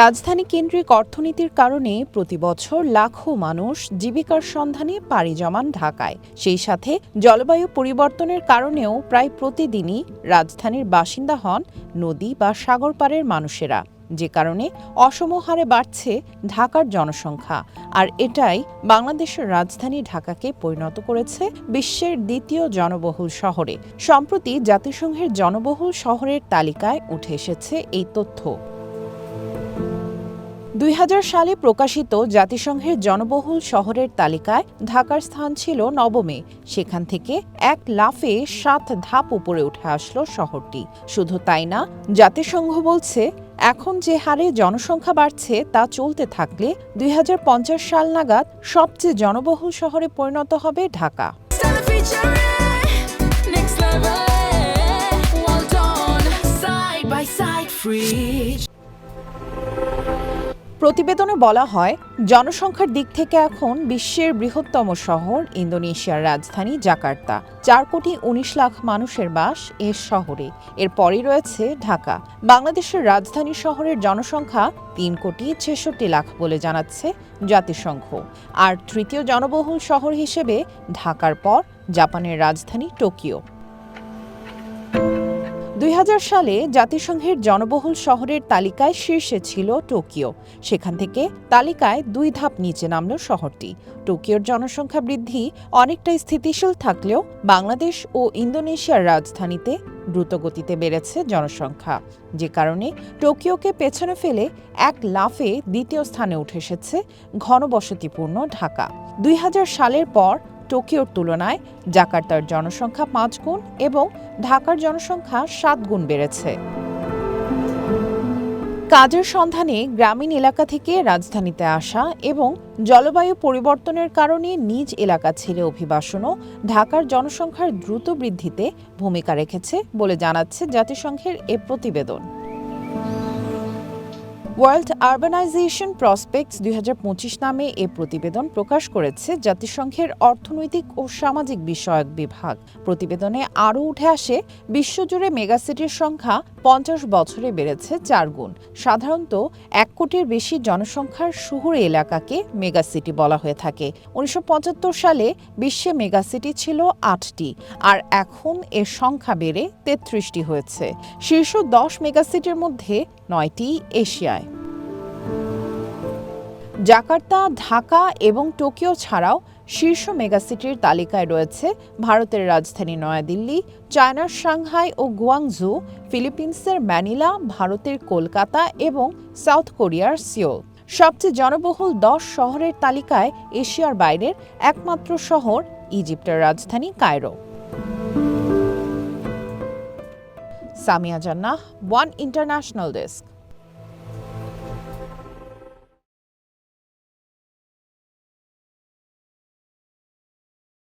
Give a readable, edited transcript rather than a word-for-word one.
রাজধানী কেন্দ্রিক অর্থনীতির কারণে প্রতিবছর লাখো মানুষ জীবিকার সন্ধানে পাড়ি জমান ঢাকায়। সেই সাথে জলবায়ু পরিবর্তনের কারণেও প্রায় প্রতিদিনই রাজধানীর বাসিন্দা হন নদী বা সাগর পাড়ের মানুষেরা, যে কারণে অসম হারে বাড়ছে ঢাকার জনসংখ্যা। আর এটাই বাংলাদেশের রাজধানী ঢাকাকে পরিণত করেছে বিশ্বের দ্বিতীয় জনবহুল শহরে। সম্প্রতি জাতিসংঘের জনবহুল শহরের তালিকায় উঠে এসেছে এই তথ্য। ২০০০ সালে প্রকাশিত জাতিসংঘের জনবহুল শহরের তালিকায় ঢাকার স্থান ছিল নবমে। সেখান থেকে এক লাফে ৭ ধাপ উপরে উঠে আসলো শহরটি। শুধু তাই না, জাতিসংঘ বলছে এখন যে হারে জনসংখ্যা বাড়ছে তা চলতে থাকলে ২০৫০ সাল নাগাদ সবচেয়ে জনবহুল শহরে পরিণত হবে ঢাকা। প্রতিবেদনে বলা হয়, জনসংখ্যার দিক থেকে এখন বিশ্বের বৃহত্তম শহর ইন্দোনেশিয়ার রাজধানী জাকার্তা। ৪,১৯,০০,০০০ মানুষের বাস এ শহরে। এরপরই রয়েছে ঢাকা। বাংলাদেশের রাজধানী শহরের জনসংখ্যা ৩,৬৬,০০,০০০ বলে জানাচ্ছে জাতিসংঘ। আর তৃতীয় জনবহুল শহর হিসেবে ঢাকার পর জাপানের রাজধানী টোকিও। ২০০০ সালে জাতিসংঘের জনবহুল শহরের তালিকায় শীর্ষে ছিল টোকিও। সেখান থেকে তালিকায় ২ ধাপ নিচে নামল শহরটি। টোকিওর জনসংখ্যা বৃদ্ধি অনেকটাই স্থিতিশীল থাকলেও বাংলাদেশ ও ইন্দোনেশিয়ার রাজধানীতে দ্রুতগতিতে বেড়েছে জনসংখ্যা, যে কারণে টোকিওকে পেছনে ফেলে এক লাফে দ্বিতীয় স্থানে উঠে এসেছে ঘনবসতিপূর্ণ ঢাকা। ২০০০ সালের পর টোকিওর তুলনায় জাকার্তার জনসংখ্যা ৫ গুণ এবং ঢাকার জনসংখ্যা ৭ গুণ বেড়েছে। কাজের সন্ধানে গ্রামীণ এলাকা থেকে রাজধানীতে আসা এবং জলবায়ু পরিবর্তনের কারণে নিজ এলাকা ছেড়ে অভিবাসনও ঢাকার জনসংখ্যার দ্রুত বৃদ্ধিতে ভূমিকা রেখেছে বলে জানাচ্ছে জাতিসংঘের এ প্রতিবেদন। ওয়ার্ল্ড আরবানাইজেশন প্রসপেক্টস ২০২৫ নামে এ প্রতিবেদন প্রকাশ করেছে জাতিসংঘের অর্থনৈতিক ও সামাজিক বিষয়ক বিভাগ। প্রতিবেদনে আরও উঠে আসে, বিশ্বজুড়ে মেগাসিটির সংখ্যা ৫০ বছরে বেড়েছে ৪ গুণ। সাধারণত ১ কোটির বেশি জনসংখ্যার শহুরে এলাকাকে মেগাসিটি বলা হয়ে থাকে। ১৯৭৫ সালে বিশ্বে মেগাসিটি ছিল ৮টি, আর এখন এর সংখ্যা বেড়ে ৩৩টি হয়েছে। শীর্ষ ১০ মেগাসিটির মধ্যে ৯টি এশিয়ায়। জাকার্তা, ঢাকা এবং টোকিও ছাড়াও শীর্ষ মেগাসিটির তালিকায় রয়েছে ভারতের রাজধানী নয়াদিল্লি, চায়নার সাংহাই ও গুয়াংজু, ফিলিপিন্সের ম্যানিলা, ভারতের কলকাতা এবং সাউথ কোরিয়ার সিওল। সবচেয়ে জনবহুল ১০ শহরের তালিকায় এশিয়ার বাইরের একমাত্র শহর ইজিপ্টের রাজধানী কায়রো। সামিয়া জান্নাহ, ওয়ান ইন্টারন্যাশনাল ডেস্ক।